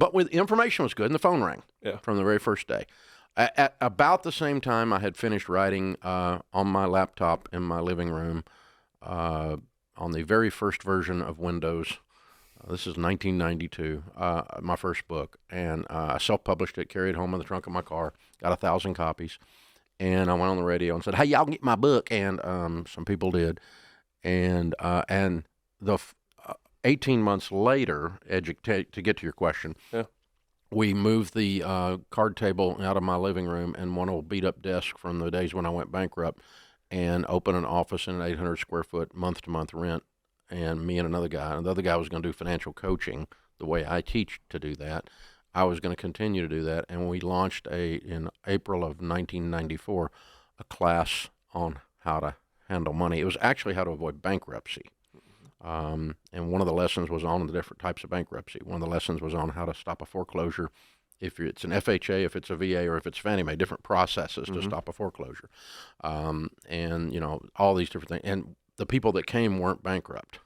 But with information was good, and the phone rang from the very first day. At about the same time, I had finished writing on my laptop in my living room on the very first version of Windows. This is 1992, my first book, and I self-published it, carried it home in the trunk of my car, got 1,000 copies, and I went on the radio and said, "Hey, y'all get my book," and some people did, and 18 months later, to get to your question, we moved the card table out of my living room and one old beat-up desk from the days when I went bankrupt, and opened an office in an 800 square foot month-to-month rent. And me and another guy, and the other guy was going to do financial coaching the way I teach to do that. I was going to continue to do that, and we launched in April of 1994 a class on how to handle money. It was actually how to avoid bankruptcy, and one of the lessons was on the different types of bankruptcy. One of the lessons was on how to stop a foreclosure, if it's an FHA, if it's a VA, or if it's Fannie Mae, different processes to stop a foreclosure, and all these different things. And the people that came weren't bankrupt.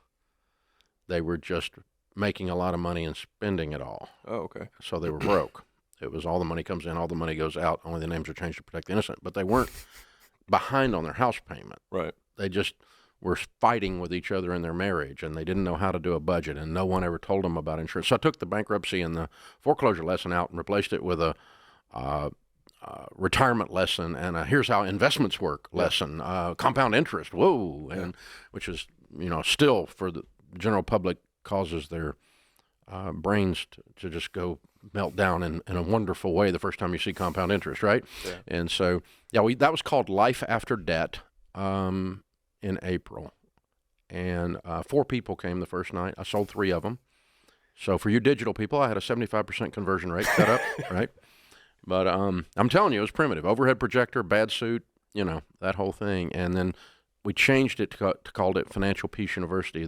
They were just making a lot of money and spending it all. Oh, okay. So they were broke. It was all the money comes in, all the money goes out, only the names are changed to protect the innocent. But they weren't behind on their house payment. Right. They just were fighting with each other in their marriage, and they didn't know how to do a budget, and no one ever told them about insurance. So I took the bankruptcy and the foreclosure lesson out and replaced it with a retirement lesson and a here's how investments work lesson, compound interest, and which is, still for the general public causes their brains to just go melt down in a wonderful way the first time you see compound interest, right? Yeah. And so, that was called Life After Debt in April. And 4 people came the first night. I sold 3 of them. So for you digital people, I had a 75% conversion rate set up, right? But I'm telling you, it was primitive. Overhead projector, bad suit, that whole thing. And then we changed it to called it Financial Peace University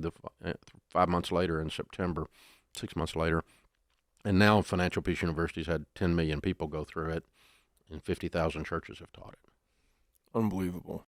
5 months later in September, 6 months later. And now Financial Peace University's had 10 million people go through it, and 50,000 churches have taught it. Unbelievable.